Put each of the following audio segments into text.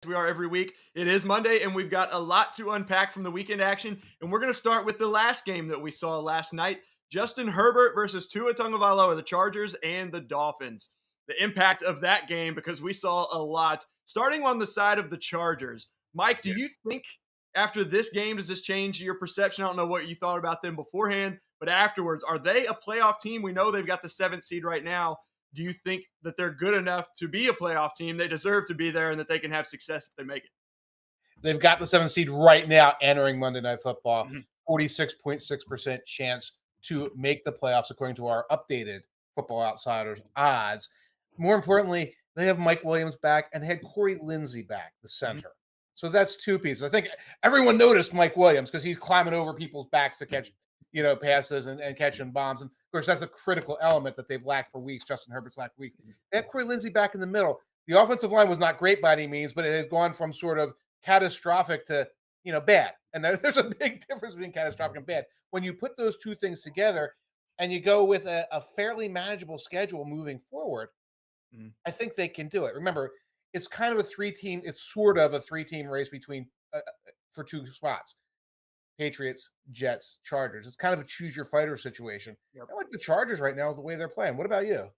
We are every week. It is Monday, and we've got a lot to unpack from the weekend action. And we're going to start with the last game that we saw last night: Justin Herbert versus Tua Tagovailoa, the Chargers and the Dolphins. The impact of that game, because we saw a lot. Starting on the side of the Chargers, Mike, do you think after this game does this change your perception? I don't know what you thought about them beforehand, but afterwards, are they a playoff team? We know they've got the 7th seed right now. Do you think that they're good enough to be a playoff team? They deserve to be there and that they can have success if they make it. They've got the 7th seed right now entering Monday Night Football. Mm-hmm. 46.6% chance to make the playoffs according to our updated Football Outsiders odds. More importantly, they have Mike Williams back and they had Corey Lindsey back, the center. Mm-hmm. So that's two pieces. I think everyone noticed Mike Williams because he's climbing over people's backs to catch, passes and catching bombs. And of course, that's a critical element that they've lacked for weeks. Justin Herbert's lacked for weeks. They have Corey Lindsey back in the middle. The offensive line was not great by any means, but it has gone from sort of catastrophic to, bad. And there's a big difference between catastrophic and bad. When you put those two things together and you go with a fairly manageable schedule moving forward, I think they can do it. Remember, it's kind of a three-team race between for two spots. Patriots, Jets, Chargers. It's kind of a choose-your-fighter situation. Yep. I like the Chargers right now the way they're playing. What about you?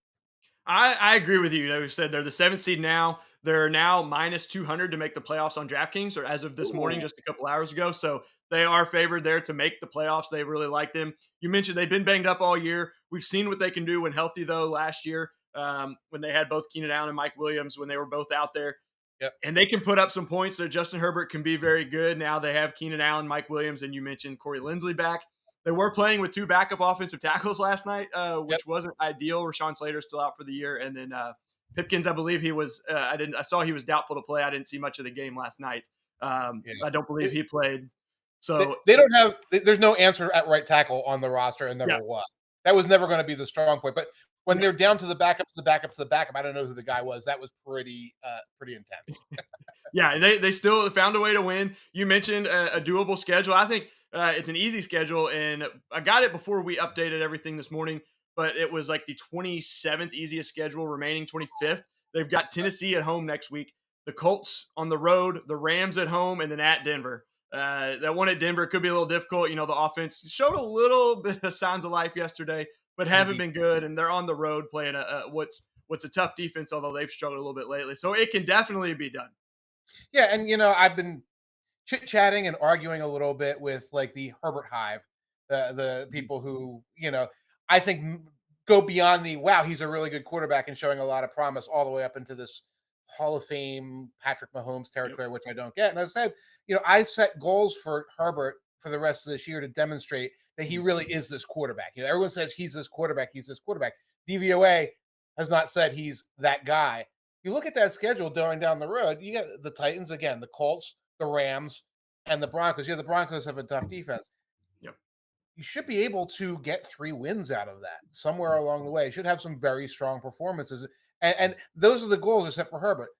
I agree with you. We've said they're the 7th seed now. They're now minus 200 to make the playoffs on DraftKings, or as of this morning, just a couple hours ago. So they are favored there to make the playoffs. They really like them. You mentioned they've been banged up all year. We've seen what they can do when healthy, though, last year when they had both Keenan Allen and Mike Williams when they were both out there. Yep. And they can put up some points. So Justin Herbert can be very good. Now they have Keenan Allen, Mike Williams, and you mentioned Corey Lindsey back. They were playing with 2 backup offensive tackles last night, which wasn't ideal. Rashawn Slater's still out for the year. And then Pipkins, I believe he was I saw he was doubtful to play. I didn't see much of the game last night. I don't believe he played. So they don't have there's no answer at right tackle on the roster and never was. That was never going to be the strong point. But when they're down to the backup, I don't know who the guy was. That was pretty intense. They still found a way to win. You mentioned a doable schedule. I think it's an easy schedule, and I got it before we updated everything this morning, but it was like the 27th easiest schedule, remaining 25th. They've got Tennessee at home next week, the Colts on the road, the Rams at home, and then at Denver. That one at Denver could be a little difficult. The offense showed a little bit of signs of life yesterday, but haven't been good, and they're on the road playing what's a tough defense, although they've struggled a little bit lately. So it can definitely be done. Yeah, and I've been chit-chatting and arguing a little bit with like the Herbert hive, the people who, I think go beyond the wow, he's a really good quarterback and showing a lot of promise all the way up into this Hall of Fame Patrick Mahomes territory, which I don't get. And I said, I set goals for Herbert for the rest of this year to demonstrate that he really is this quarterback. Everyone says he's this quarterback. DVOA has not said he's that guy. You look at that schedule going down the road, you got the Titans again, the Colts, the Rams, and the Broncos. The Broncos have a tough defense. Yep. You should be able to get 3 wins out of that somewhere along the way. You should have some very strong performances. And those are the goals, except for Herbert.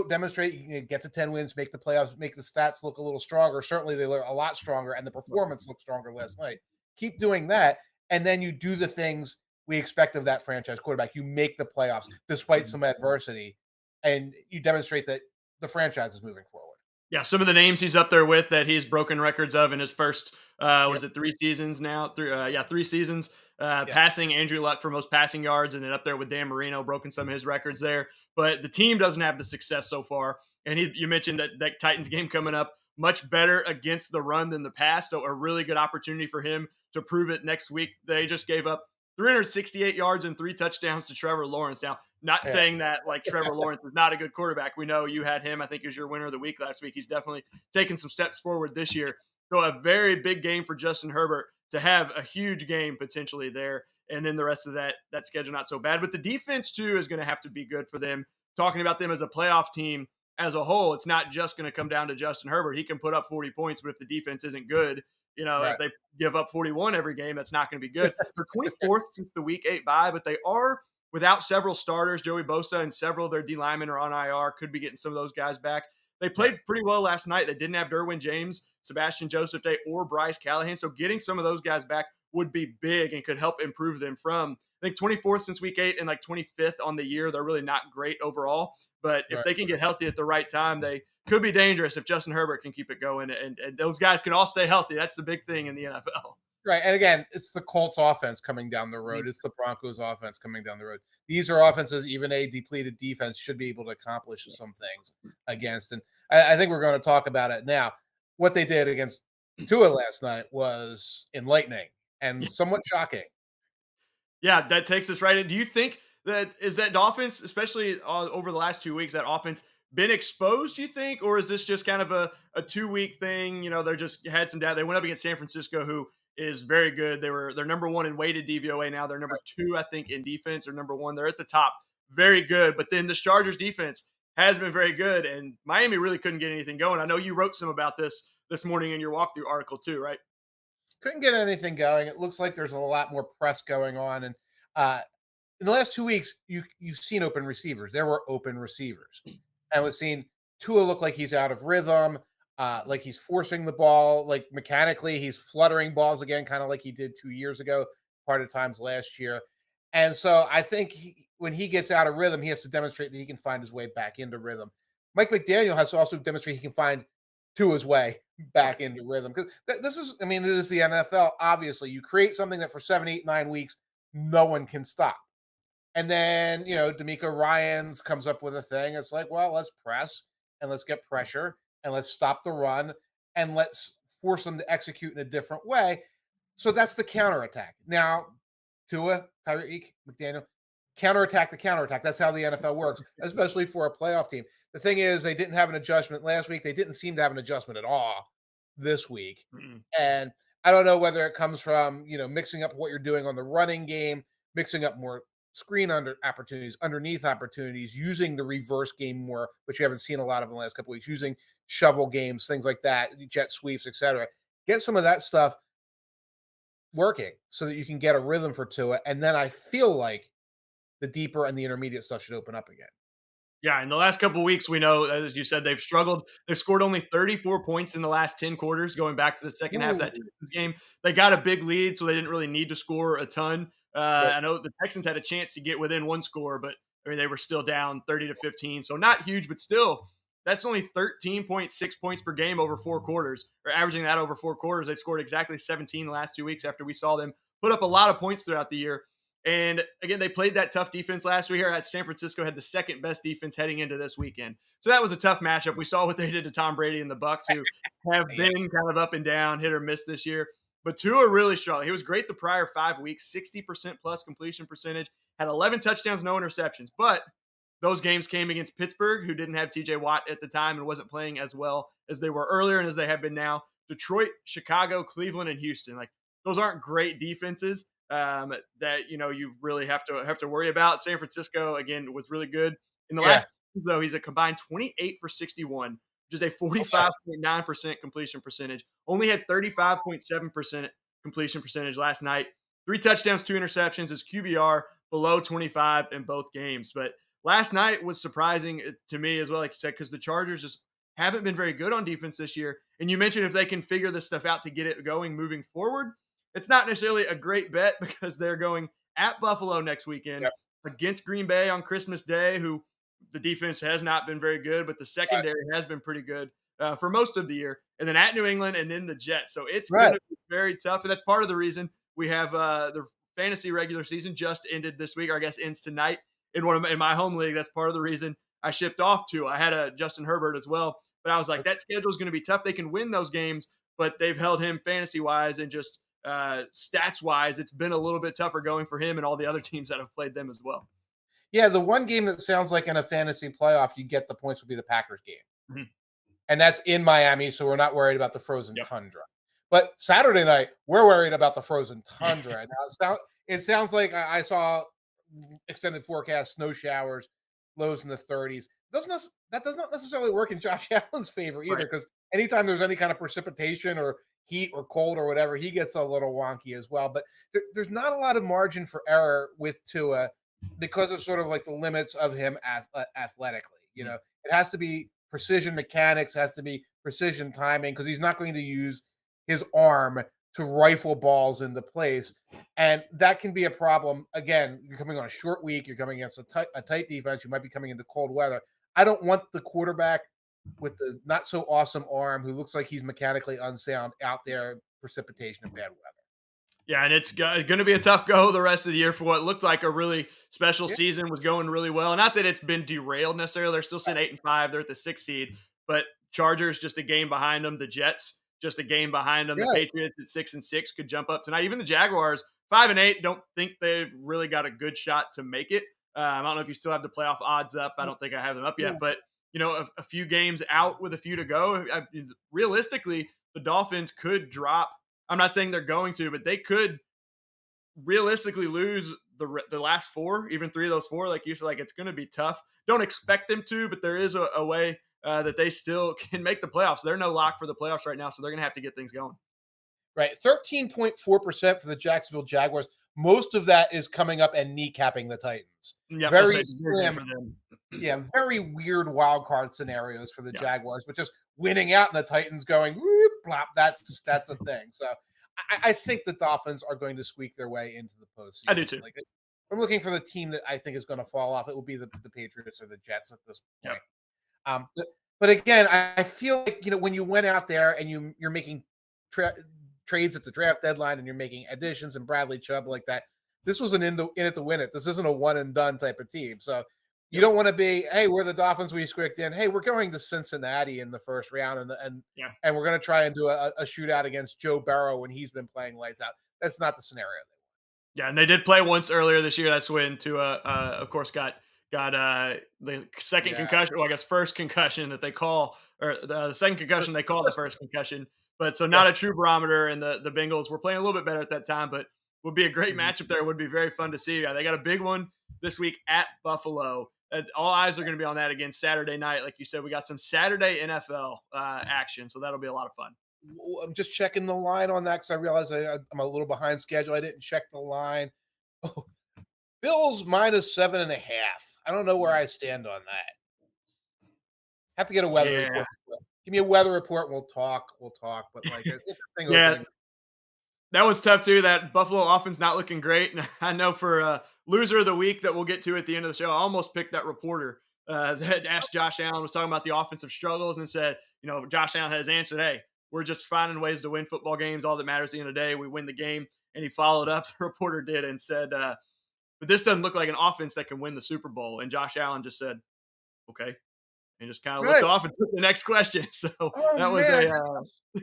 Demonstrate you can get to 10 wins, make the playoffs, make the stats look a little stronger. Certainly they look a lot stronger, and the performance looked stronger last night. Keep doing that, and then you do the things we expect of that franchise quarterback. You make the playoffs despite some adversity, and you demonstrate that the franchise is moving forward. Yeah, some of the names he's up there with that he's broken records of in his first, was it 3 seasons now? 3 seasons. Passing Andrew Luck for most passing yards, and then up there with Dan Marino, broken some of his records there. But the team doesn't have the success so far. And you mentioned that Titans game coming up, much better against the run than the pass, so a really good opportunity for him to prove it next week. They just gave up 368 yards and 3 touchdowns to Trevor Lawrence. Now, not saying that like Trevor Lawrence is not a good quarterback. We know you had him, I think, as your winner of the week last week. He's definitely taken some steps forward this year. So a very big game for Justin Herbert to have a huge game potentially there. And then the rest of that schedule not so bad. But the defense, too, is going to have to be good for them. Talking about them as a playoff team as a whole, it's not just going to come down to Justin Herbert. He can put up 40 points, but if the defense isn't good, if they give up 41 every game, that's not going to be good. They're 24th since the Week 8 bye, but they are without several starters. Joey Bosa and several of their D linemen are on IR. Could be getting some of those guys back. They played pretty well last night. They didn't have Derwin James, Sebastian Joseph Day, or Bryce Callahan. So getting some of those guys back would be big and could help improve them from I think 24th since week 8 and like 25th on the year. They're really not great overall. But if Right. they can get healthy at the right time, they could be dangerous if Justin Herbert can keep it going. And those guys can all stay healthy. That's the big thing in the NFL. Right. And again, it's the Colts offense coming down the road. It's the Broncos offense coming down the road. These are offenses even a depleted defense should be able to accomplish some things against. And I think we're going to talk about it now. What they did against Tua last night was enlightening and somewhat shocking. Yeah, that takes us right in. Do you think that Dolphins, especially over the last 2 weeks, that offense been exposed? You think, or is this just kind of a 2 week thing? They're just had some doubt. They went up against San Francisco, who is very good. They're number one in weighted DVOA now. They're number two, I think, in defense, or number one. They're at the top, very good. But then the Chargers defense has been very good, and Miami really couldn't get anything going. I know you wrote some about this morning in your walkthrough article too, right? Couldn't get anything going. It looks like there's a lot more press going on. And in the last 2 weeks, you've seen open receivers. There were open receivers. And we've seen Tua look like he's out of rhythm, like he's forcing the ball, like mechanically he's fluttering balls again, kind of like he did 2 years ago, part of times last year. And so I think when he gets out of rhythm, he has to demonstrate that he can find his way back into rhythm. Mike McDaniel has to also demonstrate he can find Tua's way back into rhythm because this is, I mean, it is the NFL. Obviously, you create something that for 7, 8, 9 weeks, no one can stop. And then, D'Amico Ryans comes up with a thing. It's like, well, let's press and let's get pressure and let's stop the run and let's force them to execute in a different way. So that's the counterattack. Now, Tua, Tyreek, McDaniel, counterattack the counterattack. That's how the NFL works, especially for a playoff team. The thing is, they didn't have an adjustment last week. They didn't seem to have an adjustment at all this week. Mm-mm. And I don't know whether it comes from, mixing up what you're doing on the running game, mixing up more screen underneath opportunities, using the reverse game more, which you haven't seen a lot of in the last couple of weeks, using shovel games, things like that, jet sweeps, etc. Get some of that stuff working so that you can get a rhythm for Tua. And then I feel like the deeper and the intermediate stuff should open up again. Yeah, in the last couple of weeks, we know, as you said, they've struggled. They've scored only 34 points in the last 10 quarters, going back to the second half of that Texans game. They got a big lead, so they didn't really need to score a ton. Right. I know the Texans had a chance to get within one score, but I mean, they were still down 30-15. So not huge, but still, that's only 13.6 points per game over 4 quarters, or averaging that over 4 quarters. They've scored exactly 17 the last 2 weeks after we saw them put up a lot of points throughout the year. And again, they played that tough defense last week here. At San Francisco had the second best defense heading into this weekend. So that was a tough matchup. We saw what they did to Tom Brady and the Bucks, who have been kind of up and down, hit or miss this year. But Tua really struggled. He was great the prior 5 weeks, 60% plus completion percentage, had 11 touchdowns, no interceptions. But those games came against Pittsburgh, who didn't have TJ Watt at the time and wasn't playing as well as they were earlier and as they have been now. Detroit, Chicago, Cleveland, and Houston. Like, those aren't great defenses that you really have to worry about. San Francisco again was really good in the last, though. He's a combined 28 for 61, which is a 45.9% completion percentage. Only had 35.7% completion percentage last night. 3 touchdowns, 2 interceptions. His QBR below 25 in both games. But last night was surprising to me as well, like you said, because the Chargers just haven't been very good on defense this year. And you mentioned if they can figure this stuff out to get it going moving forward, it's not necessarily a great bet because they're going at Buffalo next weekend against Green Bay on Christmas Day, who the defense has not been very good, but the secondary has been pretty good for most of the year. And then at New England and then the Jets. So it's going to be very tough. And that's part of the reason we have the fantasy regular season just ended this week, or I guess ends tonight in my home league. That's part of the reason I shipped off to. I had a Justin Herbert as well, but I was like, that schedule is going to be tough. They can win those games, but they've held him fantasy wise and just stats wise, it's been a little bit tougher going for him and all the other teams that have played them as well. Yeah, the one game that sounds like in a fantasy playoff, you get the points would be the Packers game. Mm-hmm. And that's in Miami, so we're not worried about the frozen tundra. But Saturday night, we're worried about the frozen tundra. Now, it sounds like I saw extended forecast, snow showers, lows in the 30s. That does not necessarily work in Josh Allen's favor either, because anytime there's any kind of precipitation or heat or cold or whatever, he gets a little wonky as well. But there's not a lot of margin for error with Tua because of sort of like the limits of him athletically. It has to be precision mechanics, has to be precision timing, because he's not going to use his arm to rifle balls into place. And that can be a problem. Again, you're coming on a short week. You're coming against a tight defense. You might be coming into cold weather. I don't want the quarterback with the not so awesome arm who looks like he's mechanically unsound out there, precipitation and bad weather. Yeah, and it's going to be a tough go the rest of the year for what looked like a really special Yeah. season was going really well. Not that it's been derailed necessarily. They're still sitting 8-5. They're at the 6th seed, but Chargers just a game behind them. The Jets just a game behind them. The Right. Patriots at 6-6 could jump up tonight. Even the Jaguars 5-8 don't think they've really got a good shot to make it. I don't know if you still have the playoff odds up. I don't think I have them up yet, but a few games out with a few to go. Realistically, the Dolphins could drop. I'm not saying they're going to, but they could realistically lose the last 4, even 3 of those 4. Like you said, like it's going to be tough. Don't expect them to, but there is a way that they still can make the playoffs. They're no lock for the playoffs right now, so they're going to have to get things going. Right. 13.4% for the Jacksonville Jaguars. Most of that is coming up and kneecapping the Titans. Yeah, Very slim for them. Yeah, very weird wild card scenarios for the Yeah. Jaguars, but just winning out and the Titans going whoop, plop. That's a thing. So I think the Dolphins are going to squeak their way into the postseason. I do too. Like, I'm looking for the team that I think is going to fall off. It will be the Patriots or the Jets at this point. Yep. But again, I feel like when you went out there and you're making trades at the draft deadline and you're making additions and Bradley Chubb like that, this was an in it to win it. This isn't a one and done type of team. So you don't want to be, hey, we're the Dolphins, we squeaked in. Hey, we're going to Cincinnati in the first round, and we're going to try and do a shootout against Joe Burrow when he's been playing lights out. That's not the scenario. Yeah, and they did play once earlier this year. That's when Tua, of course, got the second concussion. Well, I guess first concussion that they call, or the second concussion they call the first concussion. But so not a true barometer, and the Bengals were playing a little bit better at that time, but would be a great matchup there. It would be very fun to see. Yeah, they got a big one this week at Buffalo. All eyes are going to be on that again Saturday night. Like you said, we got some Saturday NFL action, so that'll be a lot of fun. I'm just checking the line on that because I realize I'm a little behind schedule. I didn't check the line. Oh, Bills -7.5. I don't know where I stand on that. Have to get a weather report. Give me a weather report. We'll talk. But like, yeah, that one's tough too. That Buffalo offense not looking great. And I know for loser of the week that we'll get to at the end of the show, I almost picked that reporter that asked Josh Allen, was talking about the offensive struggles, and said, Josh Allen has answered, hey, we're just finding ways to win football games. All that matters at the end of the day, we win the game. And he followed up, the reporter did, and said, but this doesn't look like an offense that can win the Super Bowl. And Josh Allen just said, okay. And just kind of looked off and took the next question. So that was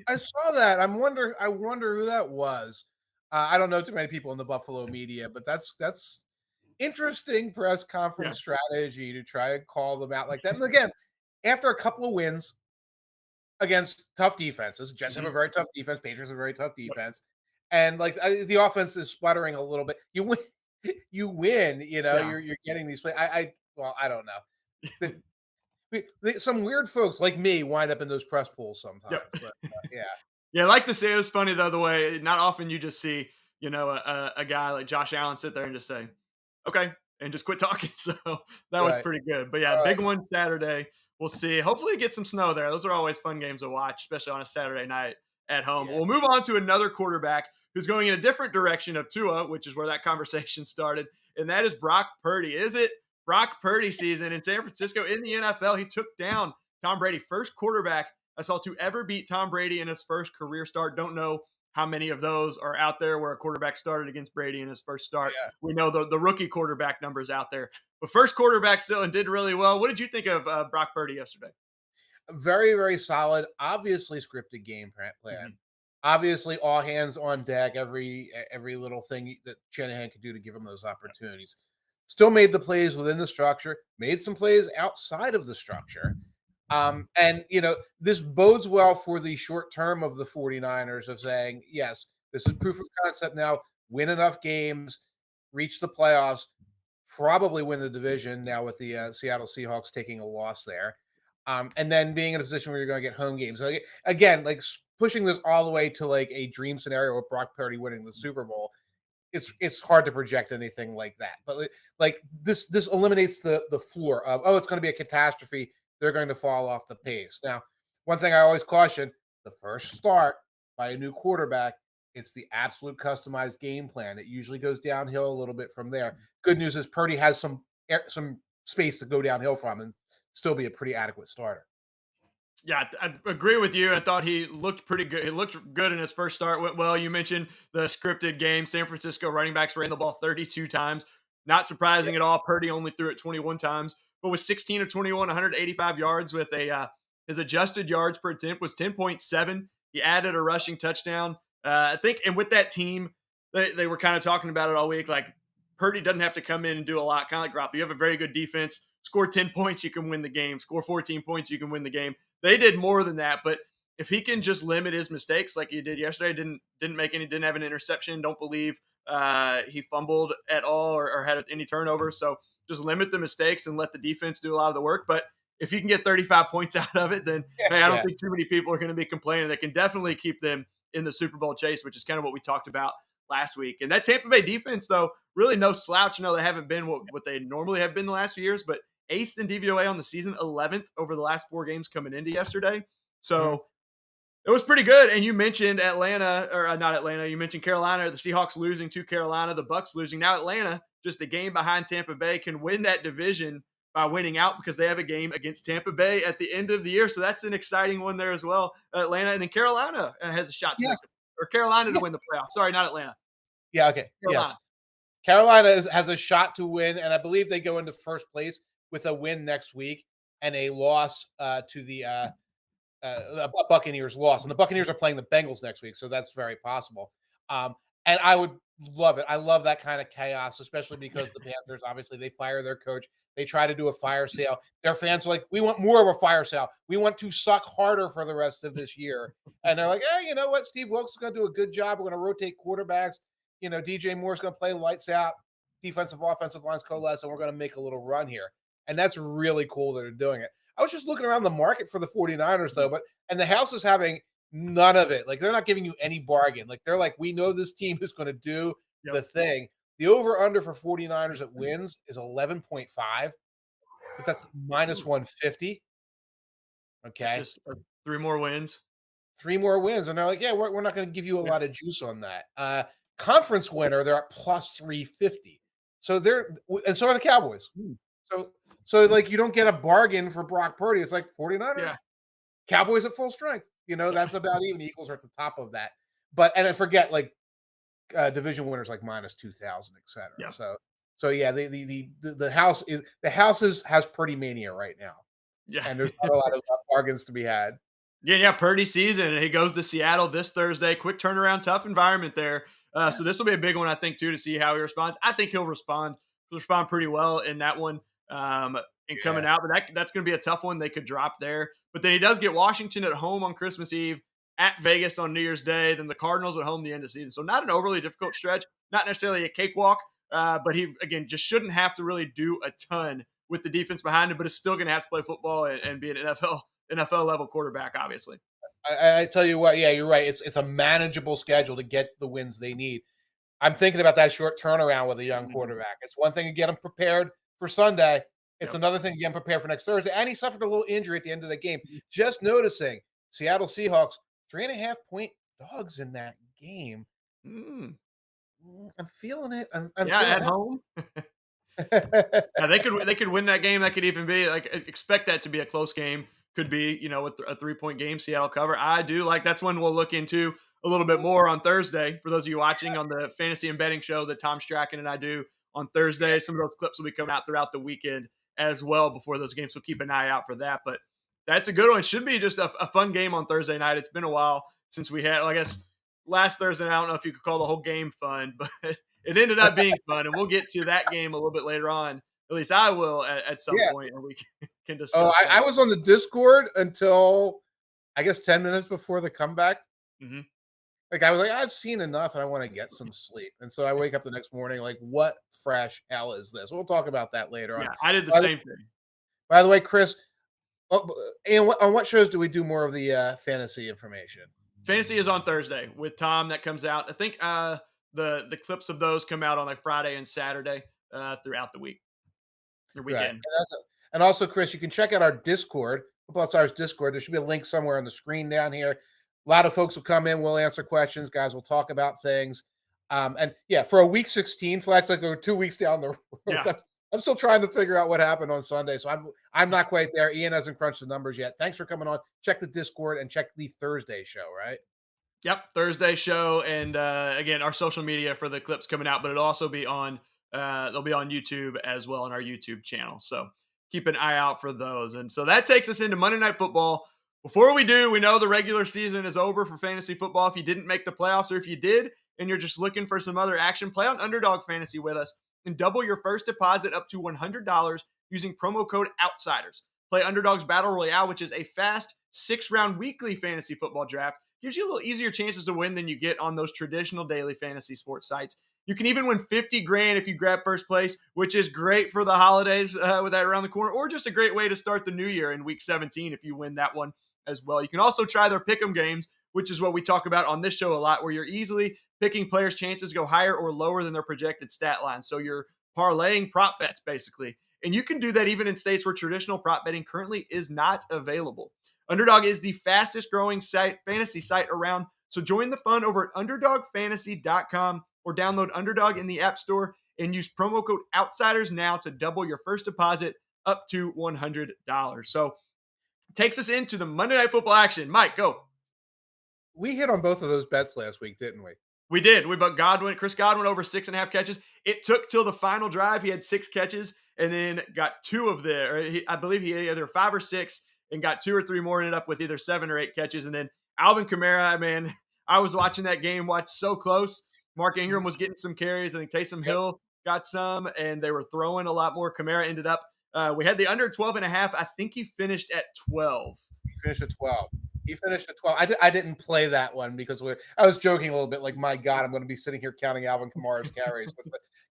I saw that. I wonder who that was. I don't know too many people in the Buffalo media, but that's interesting press conference strategy to try and call them out like that. And again, after a couple of wins against tough defenses, Jets have a very tough defense, Patriots have a very tough defense, and like the offense is sputtering a little bit. You win. You're getting these plays. I don't know. Some weird folks like me wind up in those press pools sometimes. But, Yeah, I like to say it was funny though, the way not often you just see, a guy like Josh Allen sit there and just say, okay, and just quit talking. So that was pretty good. But big one Saturday. We'll see. Hopefully get some snow there. Those are always fun games to watch, especially on a Saturday night at home. We'll move on to another quarterback who's going in a different direction of Tua, which is where that conversation started, and that is Brock Purdy. Is it Brock Purdy season in San Francisco in the NFL? He took down Tom Brady, first quarterback I saw to ever beat Tom Brady in his first career start. Don't know how many of those are out there where a quarterback started against Brady in his first start. We know the rookie quarterback numbers out there, but first quarterback still, and did really well. What did you think of Brock Purdy yesterday? Very, very solid. Obviously scripted game plan. Obviously all hands on deck. Every little thing that Shanahan could do to give him those opportunities. Still made the plays within the structure. Made some plays outside of the structure. And this bodes well for the short term of the 49ers of saying, yes, this is proof of concept now. Win enough games, reach the playoffs, probably win the division now with the Seattle Seahawks taking a loss there. And then being in a position where you're going to get home games. Like, again, like pushing this all the way to like a dream scenario with Brock Purdy winning the Super Bowl. It's hard to project anything like that. But like this eliminates the floor of, it's going to be a catastrophe. They're going to fall off the pace. Now, one thing I always caution, the first start by a new quarterback It's the absolute customized game plan. It usually goes downhill a little bit from there. Good news is Purdy has some space to go downhill from and still be a pretty adequate starter. Yeah, I agree with you. I thought he looked pretty good. He looked good in his first start. Went well. You mentioned the scripted game. San Francisco running backs ran the ball 32 times. Not surprising at all. Purdy only threw it 21 times, but with 16 of 21, 185 yards with his adjusted yards per attempt was 10.7. He added a rushing touchdown. I think, and with that team, they were kind of talking about it all week. Like Purdy doesn't have to come in and do a lot, kind of like Garoppolo. You have a very good defense. Score 10 points, you can win the game. Score 14 points, you can win the game. They did more than that, but if he can just limit his mistakes like he did yesterday, didn't have an interception. Don't believe he fumbled at all or had any turnovers. So just limit the mistakes and let the defense do a lot of the work. But if you can get 35 points out of it, then hey, I don't think too many people are going to be complaining. They can definitely keep them in the Super Bowl chase, which is kind of what we talked about last week. And that Tampa Bay defense, though, really no slouch. They haven't been what they normally have been the last few years, but 8th in DVOA on the season, 11th over the last 4 games coming into yesterday. So it was pretty good. And you mentioned Atlanta, or not Atlanta. You mentioned Carolina, the Seahawks losing to Carolina, the Bucs losing. Now Atlanta, just a game behind Tampa Bay, can win that division by winning out because they have a game against Tampa Bay at the end of the year. So that's an exciting one there as well. Atlanta, and then Carolina has a shot to make or Carolina to win the playoffs. Sorry, not Atlanta. Yeah, okay. Carolina. Yes. Carolina has a shot to win, and I believe they go into first place with a win next week and a loss to the Buccaneers loss. And the Buccaneers are playing the Bengals next week, so that's very possible. And I would love it. I love that kind of chaos, especially because the Panthers, obviously, they fire their coach. They try to do a fire sale. Their fans are like, we want more of a fire sale. We want to suck harder for the rest of this year. And they're like, hey, you know what? Steve Wilkes is going to do a good job. We're going to rotate quarterbacks. DJ Moore's going to play lights out. Defensive, offensive lines coalesce, and we're going to make a little run here. And that's really cool that they're doing it. I was just looking around the market for the 49ers, though, and the house is having none of it. Like, they're not giving you any bargain. Like, they're like, we know this team is going to do the thing. The over-under for 49ers at wins is 11.5, but that's minus 150. Okay. Just 3 more wins. 3 more wins. And they're like, yeah, we're not going to give you a lot of juice on that. Conference winner, they're at plus 350. So and so are the Cowboys. So like, you don't get a bargain for Brock Purdy. It's like 49ers, Cowboys at full strength. That's about even. The Eagles are at the top of that. And I forget, like, division winners like minus 2,000, et cetera. Yeah. So yeah, the house has Purdy mania right now. Yeah. And there's not a lot of bargains to be had. Yeah, Purdy season. He goes to Seattle this Thursday. Quick turnaround, tough environment there. So this will be a big one, I think, too, to see how he responds. I think he'll respond pretty well in that one coming out. But that's going to be a tough one. They could drop there. But then he does get Washington at home on Christmas Eve, at Vegas on New Year's Day, then the Cardinals at home the end of the season. So not an overly difficult stretch, not necessarily a cakewalk, but he, again, just shouldn't have to really do a ton with the defense behind him, but is still going to have to play football and be an NFL level quarterback, obviously. I tell you what, yeah, you're right. It's a manageable schedule to get the wins they need. I'm thinking about that short turnaround with a young quarterback. It's one thing to get him prepared for Sunday. It's another thing to get him prepared for next Thursday. And he suffered a little injury at the end of the game. Just noticing Seattle Seahawks, 3.5-point dogs in that game. I'm feeling it. I'm at home. They could win that game. That could even be like, expect that to be a close game. Could be, with a 3-point game, Seattle cover. I do like that's one we'll look into a little bit more on Thursday. For those of you watching on the fantasy and betting show that Tom Strachan and I do on Thursday, some of those clips will be coming out throughout the weekend as well before those games. So keep an eye out for that. But that's a good one. It should be just a fun game on Thursday night. It's been a while since we had, I guess, last Thursday night, I don't know if you could call the whole game fun, but it ended up being fun. And we'll get to that game a little bit later on. At least I will at some point, and we can discuss. Oh, I was on the Discord until, I guess, 10 minutes before the comeback. Like, I was like, I've seen enough, and I want to get some sleep. And so I wake up the next morning like, what fresh hell is this? We'll talk about that later on. Yeah, I did the same thing. By the way, Chris, on what shows do we do more of the fantasy information? Fantasy is on Thursday with Tom. That comes out. I think the clips of those come out on like Friday and Saturday throughout the week. Your weekend. Right. And also, Chris, you can check out our Discord, Football Stars Discord. There should be a link somewhere on the screen down here. A lot of folks will come in. We'll answer questions. Guys, we'll talk about things. And yeah, for a week 16 flex, like we're 2 weeks down the road. Yeah. I'm still trying to figure out what happened on Sunday. So I'm not quite there. Ian hasn't crunched the numbers yet. Thanks for coming on. Check the Discord and check the Thursday show, right? Yep, Thursday show, and again, our social media for the clips coming out, but it'll also be on. They'll be on YouTube as well on our YouTube channel. So keep an eye out for those. And so that takes us into Monday Night Football. Before we do, we know the regular season is over for fantasy football. If you didn't make the playoffs, or if you did, and you're just looking for some other action, play on Underdog Fantasy with us and double your first deposit up to $100 using promo code OUTSIDERS. Play Underdog's Battle Royale, which is a fast 6-round weekly fantasy football draft. Gives you a little easier chances to win than you get on those traditional daily fantasy sports sites. You can even win 50 grand if you grab first place, which is great for the holidays with that around the corner, or just a great way to start the new year in week 17 if you win that one as well. You can also try their pick'em games, which is what we talk about on this show a lot, where you're easily picking players' chances to go higher or lower than their projected stat line. So you're parlaying prop bets basically. And you can do that even in states where traditional prop betting currently is not available. Underdog is the fastest growing fantasy site around. So join the fun over at underdogfantasy.com or download Underdog in the App Store and use promo code OUTSIDERS now to double your first deposit up to $100. So it takes us into the Monday Night Football action. Mike, go. We hit on both of those bets last week, didn't we? We did. We bet Chris Godwin over 6.5 catches. It took till the final drive. He had 6 catches and then got 2 of I believe he had either 5 or 6 and got 2 or 3 more, ended up with either 7 or 8 catches. And then Alvin Kamara, man, I was watching that game, watched so close. Mark Ingram was getting some carries. I think Taysom Hill got some, and they were throwing a lot more. Kamara ended up, we had the under 12.5. I think he finished at 12. He finished at 12. He finished at 12. I didn't play that one because I was joking a little bit, like, my God, I'm going to be sitting here counting Alvin Kamara's carries. But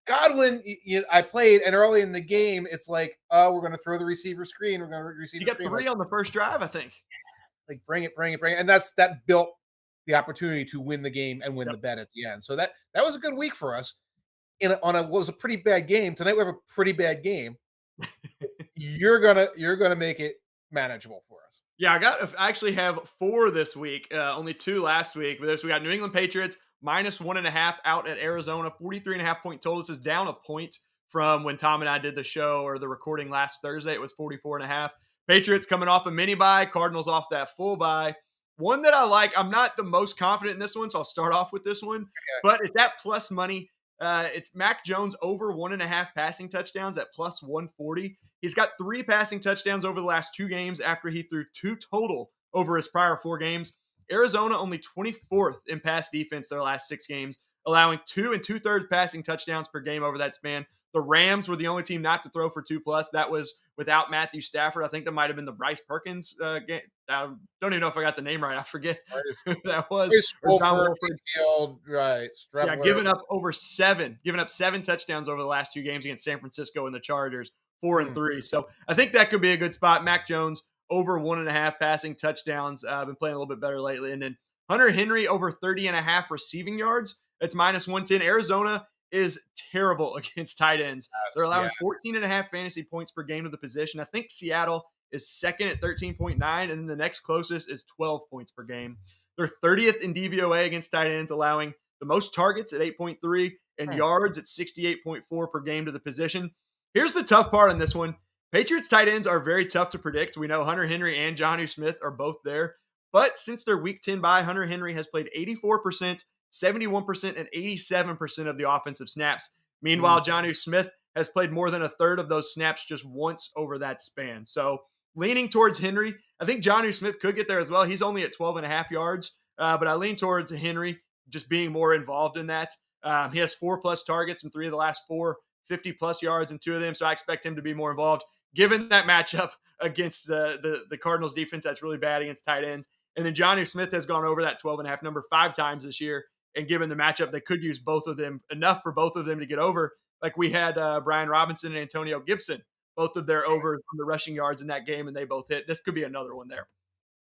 Godwin, I played, and early in the game, it's like, oh, we're going to throw the receiver screen. We're going to receive. He got 3 on the first drive, I think. Like, bring it, and that built the opportunity to win the game and win the bet at the end. So that was a good week for us. What was a pretty bad game. Tonight we have a pretty bad game. You're gonna make it manageable for us. Yeah, I actually have 4 this week. Only 2 last week. But we got New England Patriots minus 1.5 out at Arizona. 43.5 point total. This is down a point from when Tom and I did the show or the recording last Thursday. It was 44.5. Patriots coming off a mini bye. Cardinals off that full bye. One that I like. I'm not the most confident in this one, so I'll start off with this one. Okay. But it's at plus money. It's Mac Jones over 1.5 passing touchdowns at plus 140. He's got 3 passing touchdowns over the last 2 games after he threw 2 total over his prior 4 games. Arizona only 24th in pass defense their last 6 games, allowing 2 2/3 passing touchdowns per game over that span. The Rams were the only team not to throw for 2+. That was without Matthew Stafford. I think that might have been the Bryce Perkins game. I don't even know if I got the name right. I forget who that was. Right. Yeah, giving up 7 touchdowns over the last 2 games against San Francisco and the Chargers, 4-3. So I think that could be a good spot. Mac Jones over 1.5 passing touchdowns. I've been playing a little bit better lately. And then Hunter Henry over 30.5 receiving yards. It's minus 110. Arizona is terrible against tight ends. They're allowing 14.5 fantasy points per game to the position. I think Seattle is second at 13.9, and then the next closest is 12 points per game. They're 30th in DVOA against tight ends, allowing the most targets at 8.3 and yards at 68.4 per game to the position. Here's the tough part on this one. Patriots tight ends are very tough to predict. We know Hunter Henry and Jonnu Smith are both there. But since their week 10 bye, Hunter Henry has played 84%, 71%, and 87% of the offensive snaps. Meanwhile, Jonnu Smith has played more than a third of those snaps just once over that span. So leaning towards Henry. I think Jonnu Smith could get there as well. He's only at 12.5 yards, but I lean towards Henry just being more involved in that. He has 4+ targets in 3 of the last 4, 50+ yards in 2 of them. So I expect him to be more involved given that matchup against the Cardinals defense that's really bad against tight ends. And then Jonnu Smith has gone over that 12.5 number 5 times this year. And given the matchup, they could use both of them, enough for both of them to get over. Like we had Brian Robinson and Antonio Gibson, both of their overs on the rushing yards in that game, and they both hit. This could be another one there.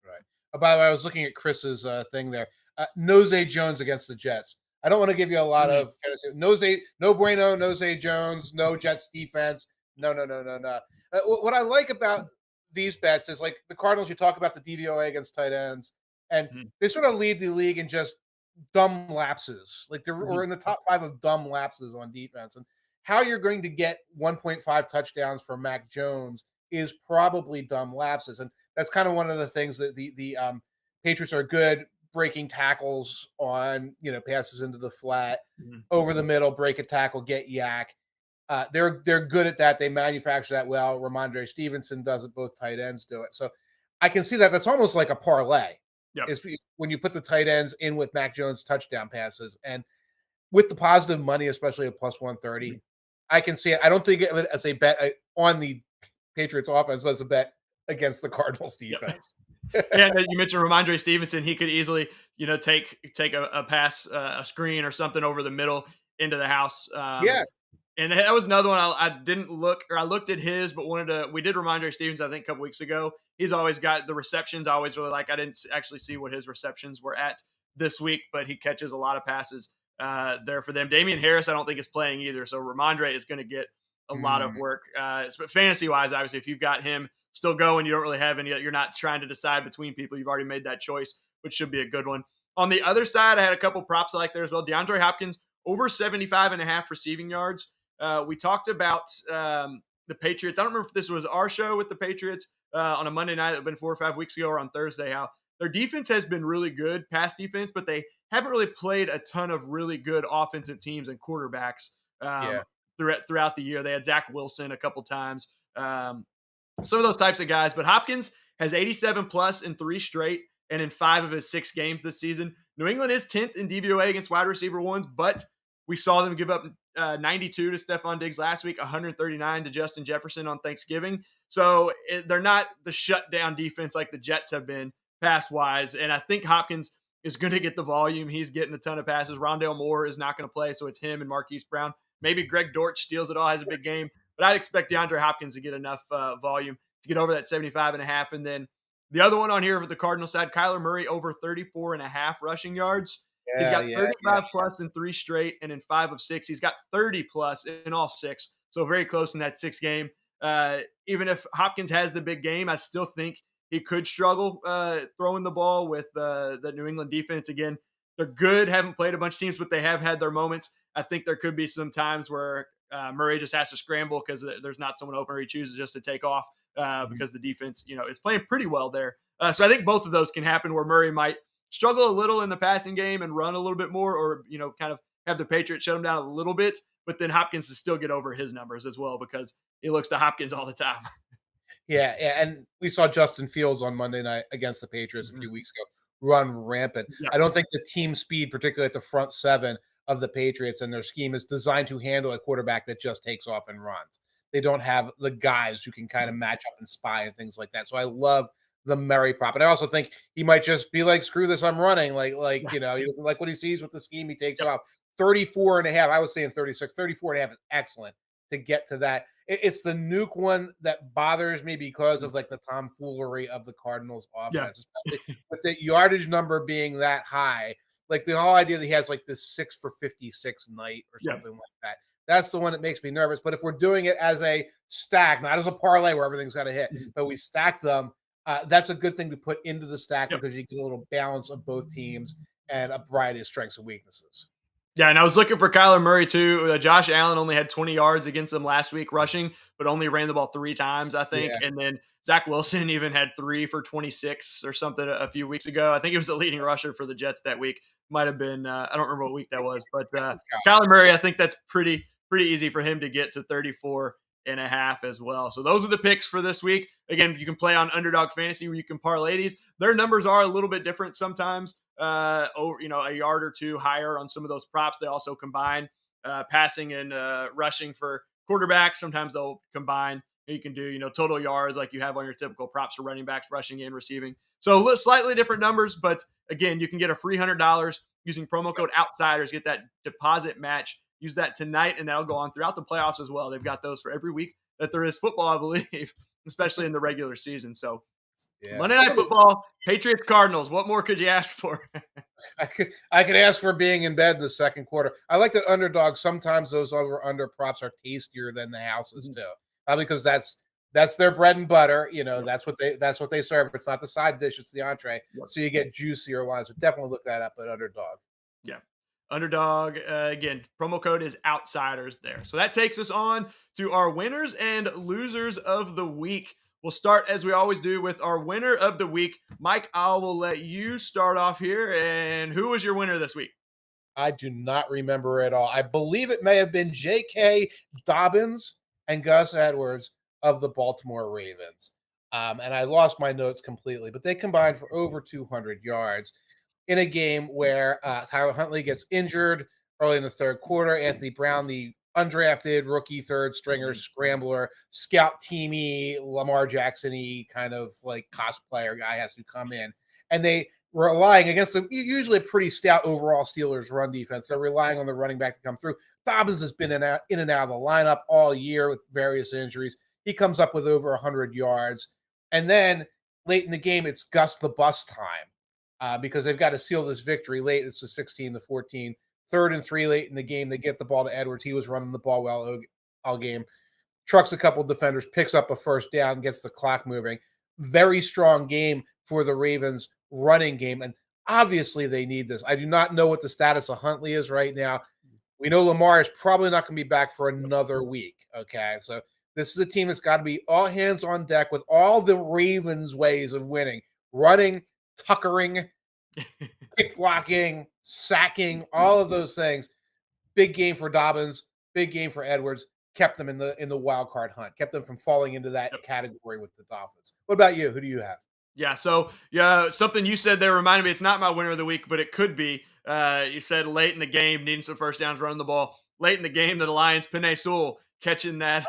Right. Oh, by the way, I was looking at Chris's thing there. Nose Jones against the Jets. I don't want to give you a lot of fantasy. No bueno, Nose Jones, no Jets defense. No. What I like about these bets is, like the Cardinals, you talk about the DVOA against tight ends. And Mhm. they sort of lead the league in just dumb lapses. Like we're in the top 5 of dumb lapses on defense. And how you're going to get 1.5 touchdowns for Mac Jones is probably dumb lapses. And that's kind of one of the things that the Patriots are good breaking tackles on, passes into the flat, Mhm. over the middle, break a tackle, get yak. They're good at that. They manufacture that well. Ramondre Stevenson does it. Both tight ends do it. So I can see that. That's almost like a parlay. Yep. Is when you put the tight ends in with Mac Jones touchdown passes, and with the positive money, especially at plus 130, I can see it. I don't think of it as a bet on the Patriots offense, but as a bet against the Cardinals Yep. defense. Yeah, and you mentioned Ramondre Stevenson. He could easily, take a pass, a screen or something over the middle into the house. Yeah. And that was another one I didn't look, or I looked at his, but wanted to. We did Ramondre Stevenson, I think, a couple weeks ago. He's always got the receptions. I always really like. I didn't actually see what his receptions were at this week, but he catches a lot of passes there for them. Damian Harris, I don't think is playing either, so Ramondre is going to get a lot of Mm, work. But fantasy wise, obviously, if you've got him still going, you don't really have any. You're not trying to decide between people. You've already made that choice, which should be a good one. On the other side, I had a couple props I like there as well. DeAndre Hopkins over 75.5 receiving yards. We talked about the Patriots. I don't remember if this was our show with the Patriots on a Monday night that had been 4 or 5 weeks ago, or on Thursday, how their defense has been really good, pass defense, but they haven't really played a ton of really good offensive teams and quarterbacks yeah. throughout the year. They had Zach Wilson a couple times, some of those types of guys. But Hopkins has 87 plus in 3 straight and in 5 of his 6 games this season. New England is 10th in DVOA against wide receiver ones, but we saw them give up 92 to Stephon Diggs last week, 139 to Justin Jefferson on Thanksgiving. So they're not the shutdown defense like the Jets have been pass wise. And I think Hopkins is going to get the volume. He's getting a ton of passes. Rondale Moore is not going to play, so it's him and Marquise Brown. Maybe Greg Dortch steals it all, has a big game, but I'd expect DeAndre Hopkins to get enough volume to get over that 75.5. And then the other one on here for the Cardinal side, Kyler Murray over 34.5 rushing yards. He's Yeah, got yeah, 35 plus in 3 straight, and in 5 of 6, he's got 30 plus in all 6. So very close in that 6 game. Even if Hopkins has the big game, I still think he could struggle throwing the ball with the New England defense. Again, they're good, haven't played a bunch of teams, but they have had their moments. I think there could be some times where Murray just has to scramble because there's not someone open, or he chooses just to take off because the defense, is playing pretty well there. So I think both of those can happen, where Murray might struggle a little in the passing game and run a little bit more, or kind of have the Patriots shut him down a little bit, but then Hopkins to still get over his numbers as well, because he looks to Hopkins all the time. yeah, yeah. And we saw Justin Fields on Monday night against the Patriots a few weeks ago run rampant. Yeah. I don't think the team speed, particularly at the front 7 of the Patriots and their scheme, is designed to handle a quarterback that just takes off and runs. They don't have the guys who can kind of match up and spy and things like that. So I love the Murray prop. And I also think he might just be like, screw this, I'm running. He doesn't like what he sees with the scheme. He takes off 34.5. I was saying 36, 34.5 is excellent to get to that. It's the nuke one that bothers me because of like the tomfoolery of the Cardinals offense, especially with the yardage number being that high. Like the whole idea that he has like this 6 for 56 night or something like that. That's the one that makes me nervous. But if we're doing it as a stack, not as a parlay where everything's got to hit, but we stack them, that's a good thing to put into the stack because you get a little balance of both teams and a variety of strengths and weaknesses. Yeah, and I was looking for Kyler Murray too. Josh Allen only had 20 yards against them last week rushing, but only ran the ball 3 times, I think. Yeah. And then Zach Wilson even had 3 for 26 or something a few weeks ago. I think he was the leading rusher for the Jets that week. Might have been, I don't remember what week that was, but Kyler Murray, I think that's pretty easy for him to get to 34.5 as well. So those are the picks for this week. Again, you can play on Underdog Fantasy where you can parlay these. Their numbers are a little bit different sometimes. Over a yard or 2 higher on some of those props. They also combine passing and rushing for quarterbacks. Sometimes they'll combine. You can do total yards like you have on your typical props for running backs, rushing and receiving. So slightly different numbers, but again, you can get a free $100 using promo code Outsiders. Get that deposit match. Use that tonight, and that'll go on throughout the playoffs as well. They've got those for every week that there is football, I believe, especially in the regular season. So Monday Night Football, Patriots-Cardinals. What more could you ask for? I could ask for being in bed in the second quarter. I like that Underdog. Sometimes those over/under props are tastier than the houses too, because that's That's their bread and butter. Yep. That's what they serve. It's not the side dish, it's the entree. Yep. So you get juicier lines. So definitely look that up at Underdog. Yeah. Underdog, again, promo code is outsiders there. So that takes us on to our winners and losers of the week. We'll start as we always do with our winner of the week. Mike, I will let you start off here. And who was your winner this week? I do not remember at all. I believe it may have been J.K. Dobbins and Gus Edwards of the Baltimore Ravens. And I lost my notes completely, but they combined for over 200 yards in a game where Tyler Huntley gets injured early in the third quarter. Anthony Brown, the undrafted rookie third stringer scrambler, scout teamy, Lamar Jackson-y kind of like cosplayer guy has to come in. And they relying against usually a pretty stout overall Steelers run defense. They're relying on the running back to come through. Dobbins has been in and out of the lineup all year with various injuries. He comes up with over 100 yards. And then late in the game, it's Gus the Bus time because they've got to seal this victory late. It's the 16-14. 3rd and 3 late in the game. They get the ball to Edwards. He was running the ball well all game. Trucks a couple defenders, picks up a first down, gets the clock moving. Very strong game for the Ravens running game. And obviously they need this. I do not know what the status of Huntley is right now. We know Lamar is probably not going to be back for another week. Okay. So this is a team that's got to be all hands on deck with all the Ravens ways of winning, running, tuckering, kick blocking, sacking, all of those things. Big game for Dobbins, big game for Edwards. Kept them in the wild card hunt, kept them from falling into that category with the Dolphins. What about you? Who do you have? Yeah, so yeah, something you said there reminded me. It's not my winner of the week, but it could be. You said late in the game, needing some first downs, running the ball. Late in the game, the Lions, Penei Sewell catching that,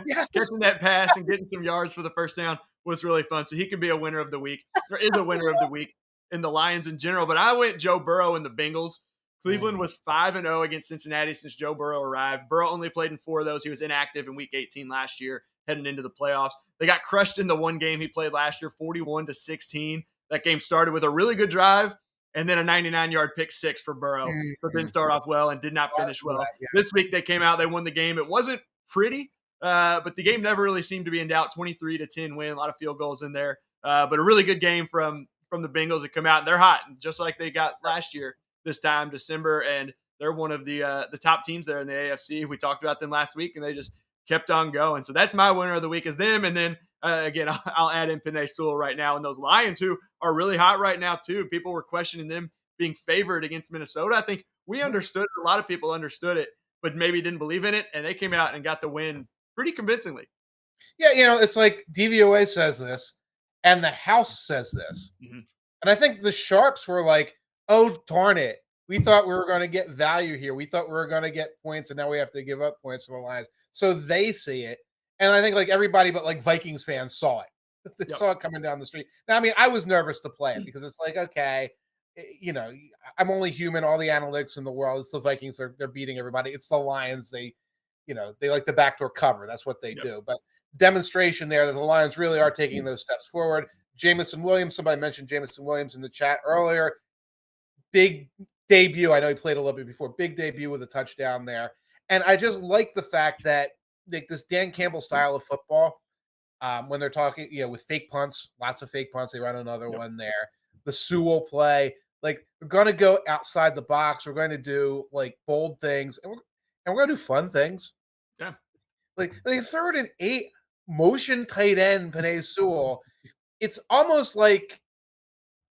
Yes. catching that pass and getting some yards for the first down was really fun. So he could be a winner of the week, or is a winner of the week in the Lions in general. But I went Joe Burrow and the Bengals. Cleveland was 5-0 against Cincinnati since Joe Burrow arrived. Burrow only played in 4 of those. He was inactive in Week 18 last year, heading into the playoffs. They got crushed in the one game he played last year, 41-16. That game started with a really good drive and then a 99-yard pick six for Burrow. But didn't start off well and did not finish well. This week they came out, they won the game. It wasn't pretty, but the game never really seemed to be in doubt. 23-10 win, a lot of field goals in there. But a really good game from the Bengals that come out. And they're hot, just like they got last year this time, December. And they're one of the top teams there in the AFC. We talked about them last week, and they just kept on going. So that's my winner of the week is them. And then again, I'll add in Penei Sewell right now. And those Lions who are really hot right now too. People were questioning them being favored against Minnesota. I think we understood it. A lot of people understood it, but maybe didn't believe in it. And they came out and got the win pretty convincingly. Yeah, it's like DVOA says this and the house says this. Mm-hmm. And I think the Sharps were like, oh, darn it. We thought we were going to get value here. We thought we were going to get points, and now we have to give up points for the Lions. So they see it. And I think like everybody but like Vikings fans saw it. They saw it coming down the street. Now, I mean, I was nervous to play it because it's like, okay, I'm only human. All the analytics in the world. It's the Vikings. They're beating everybody. It's the Lions. They like the backdoor cover. That's what they do. But demonstration there that the Lions really are taking those steps forward. Jameson Williams, somebody mentioned Jameson Williams in the chat earlier. Big debut. I know he played a little bit before. Big debut with a touchdown there. And I just like the fact that like this Dan Campbell style of football, when they're talking, with fake punts, lots of fake punts, they run another one there. The Sewell play, like we're going to go outside the box. We're going to do like bold things, and we're going to do fun things. Yeah. Like 3rd and 8 motion tight end Penei Sewell. It's almost like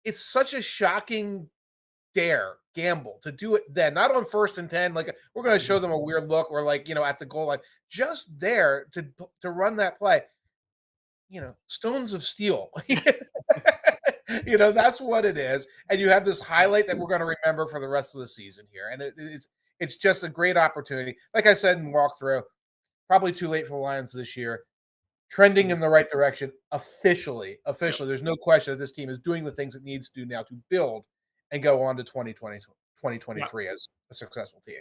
it's such a shocking gamble to do it then, not on 1st and 10. Like we're going to show them a weird look or like, at the goal line, just there to run that play, stones of steel, that's what it is. And you have this highlight that we're going to remember for the rest of the season here. And it's just a great opportunity. Like I said in walkthrough, probably too late for the Lions this year. Trending in the right direction officially. There's no question that this team is doing the things it needs to do now to build and go on to 2023 as a successful team.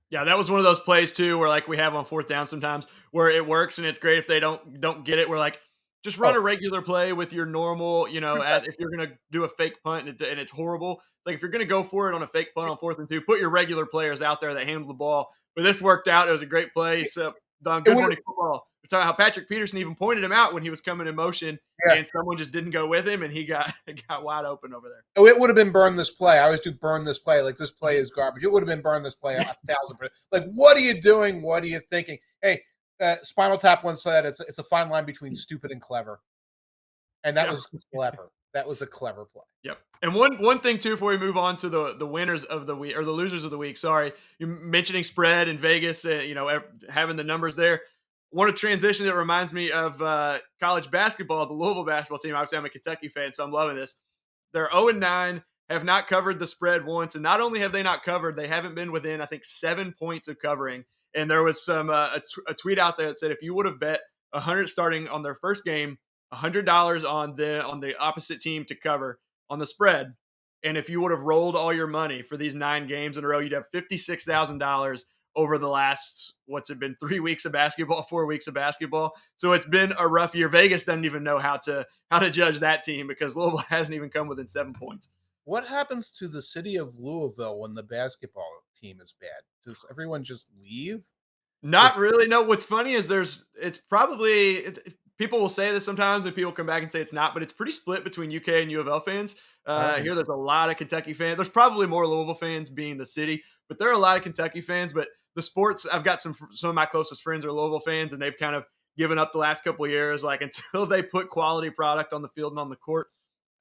Yeah, that was one of those plays too, where like we have on 4th down sometimes where it works and it's great. If they don't get it, we're like, just run a regular play with your normal, if you're going to do a fake punt and it's horrible, like if you're going to go for it on a fake punt on 4th and 2, put your regular players out there that handle the ball. But this worked out. It was a great play. So good morning football. we're talking how Patrick Peterson even pointed him out when he was coming in motion, Yeah. and someone just didn't go with him, and he got wide open over there. Oh, it would have been burn this play. I always do burn this play. Like, this play is garbage. It would have been burn this play 1,000%. Like, what are you doing? What are you thinking? Hey, Spinal Tap once said it's a fine line between stupid and clever. And that was clever. That was a clever play. Yep. And one thing too, before we move on to the winners of the week or the losers of the week. Sorry, you mentioning spread in Vegas. Having the numbers there. Want to transition. That reminds me of college basketball. The Louisville basketball team. Obviously, I'm a Kentucky fan, so I'm loving this. They're 0-9. Have not covered the spread once, and not only have they not covered, they haven't been within, I think, 7 points of covering. And there was some a tweet out there that said if you would have bet 100 starting on their first game, $100 on the opposite team to cover on the spread, and if you would have rolled all your money for these 9 games in a row, you'd have $56,000 over the last, what's it been, 3 weeks of basketball, 4 weeks of basketball. So it's been a rough year. Vegas doesn't even know how to judge that team because Louisville hasn't even come within 7 points. What happens to the city of Louisville when the basketball team is bad? Does everyone just leave? Not really. No. What's funny is people will say this sometimes, and people come back and say it's not, but it's pretty split between UK and U of L fans. Here, there's a lot of Kentucky fans. There's probably more Louisville fans being the city, but there are a lot of Kentucky fans. But the sports, I've got some of my closest friends are Louisville fans, and they've kind of given up the last couple of years. Like, until they put quality product on the field and on the court,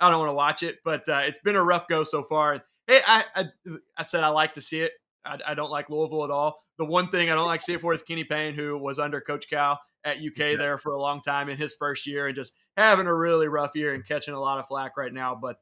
I don't want to watch it. But it's been a rough go so far. And hey, I said I like to see it. I don't like Louisville at all. The one thing I don't like to see it for is Kenny Payne, who was under Coach Cal at UK there for a long time in his first year and just having a really rough year and catching a lot of flack right now. But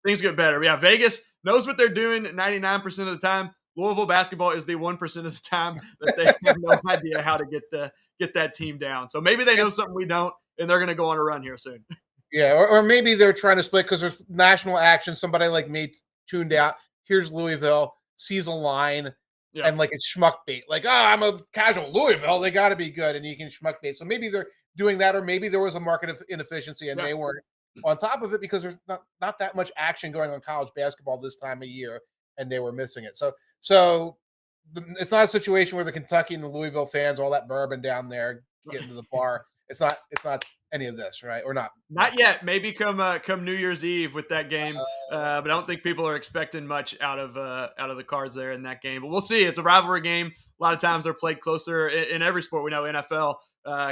things get better. Yeah, Vegas knows what they're doing 99% of the time. Louisville basketball is the 1% of the time that they have no idea how to get that team down. So maybe they know something we don't, and they're going to go on a run here soon. Yeah, or maybe they're trying to split because there's national action. Somebody like me tuned out. Here's Louisville, sees a line, and like it's schmuck bait. Like, I'm a casual Louisville. They got to be good, and you can schmuck bait. So maybe they're doing that, or maybe there was a market of inefficiency, and they weren't on top of it because there's not that much action going on college basketball this time of year, and they were missing it. So it's not a situation where the Kentucky and the Louisville fans, all that bourbon down there, get into the bar. It's not any of this, right? Or not? Not yet. Maybe come New Year's Eve with that game, but I don't think people are expecting much out of the cards there in that game. But we'll see. It's a rivalry game. A lot of times they're played closer in every sport. We know NFL,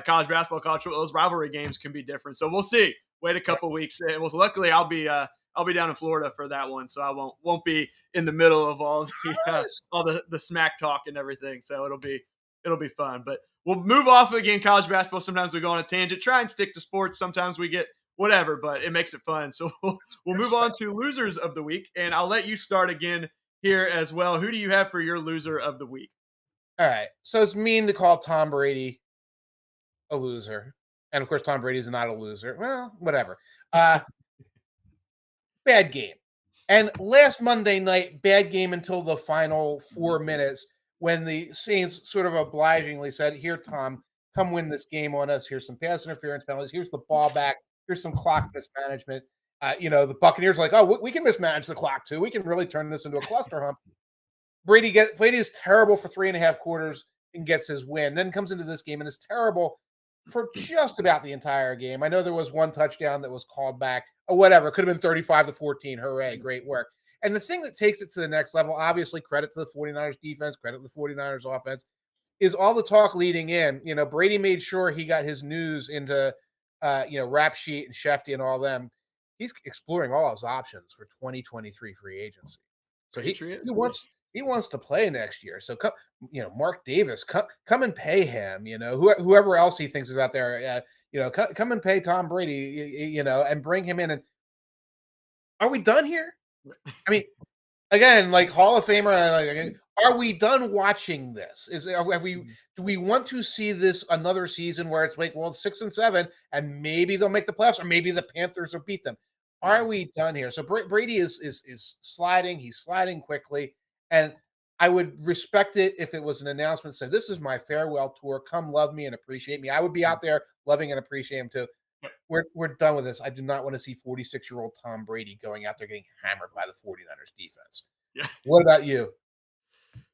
college basketball, college football. Those rivalry games can be different. So we'll see. Wait a couple weeks. Well, luckily I'll be down in Florida for that one, so I won't be in the middle of all the smack talk and everything. So it'll be fun. But we'll move off again. College basketball. Sometimes we go on a tangent. Try and stick to sports. Sometimes we get whatever, but it makes it fun. So we'll move on to losers of the week, and I'll let you start again here as well. Who do you have for your loser of the week? All right. So it's mean to call Tom Brady a loser, and of course Tom Brady's not a loser. Well, whatever. Bad game. And last Monday night, bad game until the final 4 minutes when the Saints sort of obligingly said, here, Tom, come win this game on us. Here's some pass interference penalties. Here's the ball back. Here's some clock mismanagement. The Buccaneers are like, oh, we can mismanage the clock too. We can really turn this into a cluster hump. Brady is terrible for 3.5 quarters and gets his win. Then comes into this game and is terrible for just about the entire game. I know there was one touchdown that was called back or whatever. It could have been 35-14. Hooray. Great work. And the thing that takes it to the next level, obviously credit to the 49ers defense, credit to the 49ers offense, is all the talk leading in. Brady made sure he got his news into, Rap Sheet and Shefty and all them. He's exploring all his options for 2023 free agency. So he wants to play next year. So come, Mark Davis, come and pay him. Whoever else he thinks is out there. Come and pay Tom Brady. And bring him in. And are we done here? I mean, again, like Hall of Famer. Are we done watching this? Do we want to see this another season where it's like, well, it's 6-7, and maybe they'll make the playoffs, or maybe the Panthers will beat them? Are we done here? So Brady is sliding. He's sliding quickly. And I would respect it if it was an announcement that said, this is my farewell tour. Come love me and appreciate me. I would be out there loving and appreciating him too. We're done with this. I do not want to see 46-year-old Tom Brady going out there getting hammered by the 49ers defense. Yeah. What about you?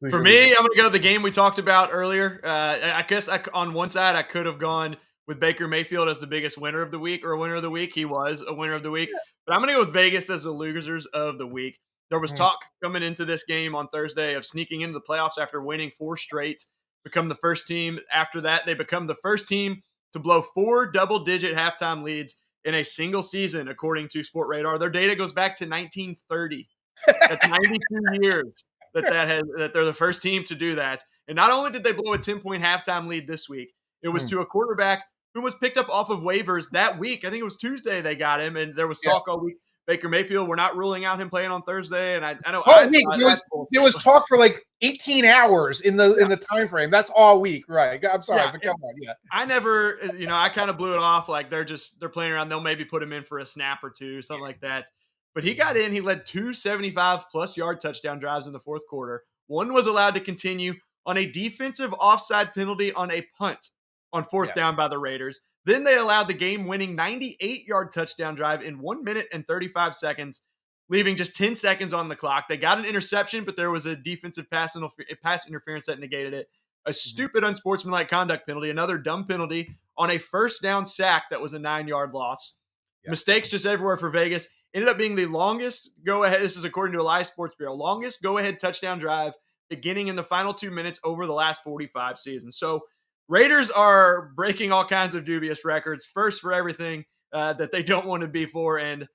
Who's For your me, loser? I'm going to go the game we talked about earlier. I guess on one side, I could have gone with Baker Mayfield as the biggest winner of the week or winner of the week. He was a winner of the week. But I'm going to go with Vegas as the losers of the week. There was Mm, talk coming into this game on Thursday of sneaking into the playoffs after winning 4 straight. Become the first team. After that, they become the first team to blow 4 double-digit halftime leads in a single season, according to Sport Radar. Their data goes back to 1930. That's 92 years that they're the first team to do that. And not only did they blow a 10-point halftime lead this week, it was mm. to a quarterback who was picked up off of waivers that week. I think it was Tuesday they got him, and there was Yeah. talk all week. Baker Mayfield, we're not ruling out him playing on Thursday. And I know All week that's there was talk for like 18 hours in the time frame. That's all week, right? I'm sorry, but come on, yeah. I never, I kind of blew it off like they're playing around. They'll maybe put him in for a snap or two, something like that. But he got in. He led 2 75-plus yard touchdown drives in the fourth quarter. One was allowed to continue on a defensive offside penalty on a punt on fourth down by the Raiders. Then they allowed the game-winning 98-yard touchdown drive in 1 minute and 35 seconds, leaving just 10 seconds on the clock. They got an interception, but there was a defensive pass interference that negated it. A stupid unsportsmanlike conduct penalty, another dumb penalty on a first down sack that was a 9-yard loss. Yeah. Mistakes just everywhere for Vegas. Ended up being the longest go-ahead, this is according to Elias Sports Bureau, longest go-ahead touchdown drive beginning in the final 2 minutes over the last 45 seasons. So Raiders are breaking all kinds of dubious records, first for everything that they don't want to be for, and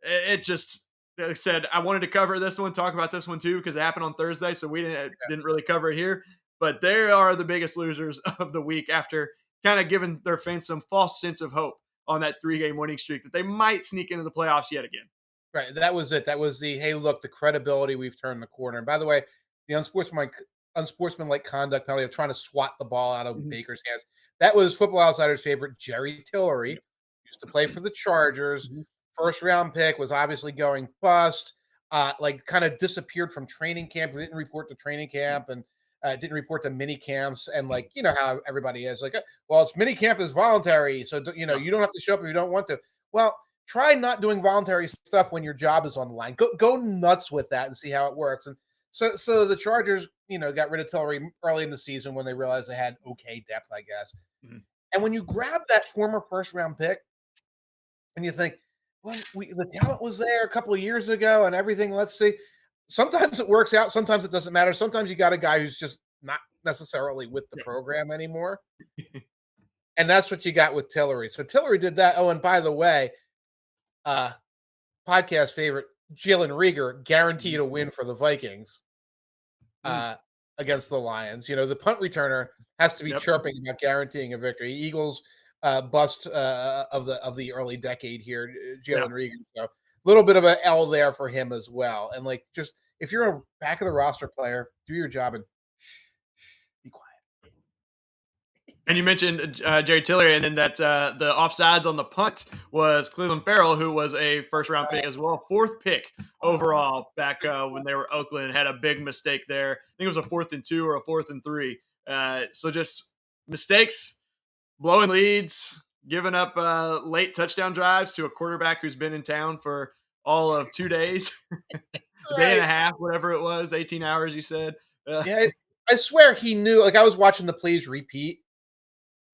it just like I said, I wanted to cover this one, talk about this one too, because it happened on Thursday, so we didn't really cover it here. But they are the biggest losers of the week after kind of giving their fans some false sense of hope on that 3-game winning streak that they might sneak into the playoffs yet again. Right. That was it. That was the hey, look, the credibility, we've turned the corner. And by the way, the unsportsmanlike conduct penalty of trying to swat the ball out of Baker's hands. That was Football Outsiders' favorite Jerry Tillery. Used to play for the Chargers. First round pick, was obviously going bust. Like kind of disappeared from training camp. Didn't report to training camp and didn't report to mini camps. And like, you know how everybody is like, well, it's mini camp is voluntary. So, you don't have to show up if you don't want to. Well, try not doing voluntary stuff when your job is on the line. Go nuts with that and see how it works. And so the Chargers, got rid of Tillery early in the season when they realized they had okay depth, I guess. And when you grab that former first round pick and you think, well, the talent was there a couple of years ago and everything, let's see. Sometimes it works out. Sometimes it doesn't matter. Sometimes you got a guy who's just not necessarily with the program anymore. And that's what you got with Tillery. So Tillery did that. Oh, and by the way, podcast favorite Jalen Reagor guaranteed a win for the Vikings against the Lions. The punt returner has to be chirping about guaranteeing a victory. Eagles bust of the early decade here, Jalen Reagor. So a little bit of an L there for him as well. And like, just if you're a back of the roster player, do your job and be quiet. And you mentioned Jerry Tillery, and then that the offsides on the punt was Cleveland Farrell, who was a first-round pick as well, 4th pick overall back when they were Oakland, had a big mistake there. I think it was a 4th and 2 or a 4th and 3. So just mistakes, blowing leads, giving up late touchdown drives to a quarterback who's been in town for all of 2 days, a day and a half, whatever it was, 18 hours, you said. Yeah, I swear he knew. Like, I was watching the plays repeat.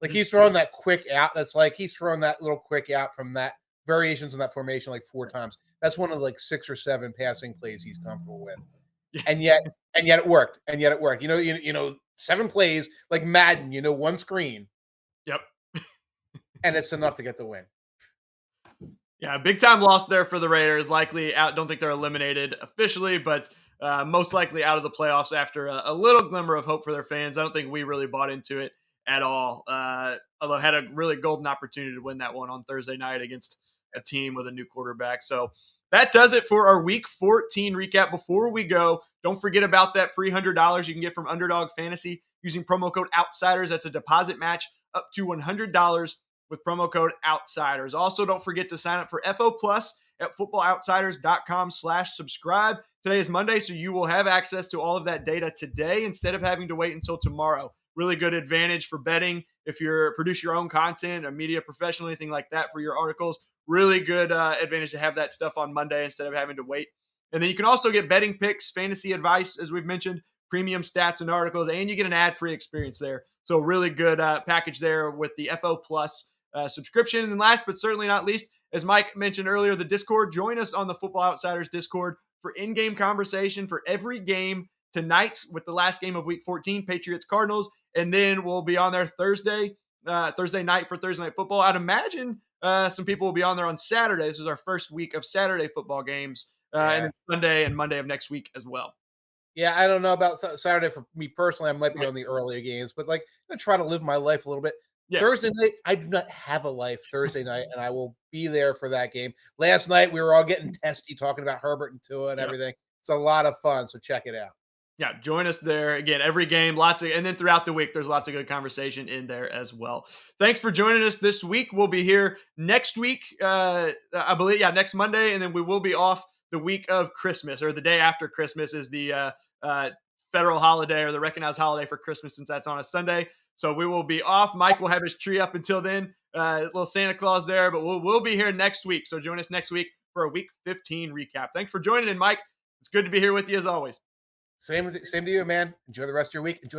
Like, he's throwing that quick out. That's like he's throwing that little quick out from that variations in that formation like 4 times. That's one of like 6 or 7 passing plays he's comfortable with. And yet it worked. 7 plays like Madden, 1 screen. Yep. And it's enough to get the win. Yeah, big time loss there for the Raiders. Likely out. Don't think they're eliminated officially, but most likely out of the playoffs after a little glimmer of hope for their fans. I don't think we really bought into it at all. Although had a really golden opportunity to win that one on Thursday night against a team with a new quarterback. So that does it for our Week 14 recap. Before we go, don't forget about that free $100 you can get from Underdog Fantasy using promo code OUTSIDERS. That's a deposit match up to $100 with promo code OUTSIDERS. Also, don't forget to sign up for FO Plus at footballoutsiders.com/subscribe. Today is Monday, so you will have access to all of that data today instead of having to wait until tomorrow. Really good advantage for betting. If you're produce your own content, a media professional, anything like that for your articles, really good advantage to have that stuff on Monday instead of having to wait. And then you can also get betting picks, fantasy advice, as we've mentioned, premium stats and articles, and you get an ad-free experience there. So really good package there with the FO Plus subscription. And last but certainly not least, as Mike mentioned earlier, the Discord. Join us on the Football Outsiders Discord for in-game conversation for every game tonight with the last game of Week 14, Patriots-Cardinals, and then we'll be on there Thursday night for Thursday Night Football. I'd imagine some people will be on there on Saturday. This is our first week of Saturday football games, and Sunday and Monday of next week as well. Yeah, I don't know about Saturday for me personally. I might be on the earlier games, but like I'm gonna try to live my life a little bit. Yeah. Thursday night, I do not have a life Thursday night, and I will be there for that game. Last night, we were all getting testy talking about Herbert and Tua and everything. It's a lot of fun, so check it out. Yeah, join us there. Again, every game, and then throughout the week, there's lots of good conversation in there as well. Thanks for joining us this week. We'll be here next week, I believe, next Monday, and then we will be off the week of Christmas, or the day after Christmas is the federal holiday or the recognized holiday for Christmas, since that's on a Sunday. So we will be off. Mike will have his tree up until then. Little Santa Claus there, but we'll be here next week. So join us next week for a Week 15 recap. Thanks for joining in, Mike. It's good to be here with you as always. Same to you, man. Enjoy the rest of your week. Enjoy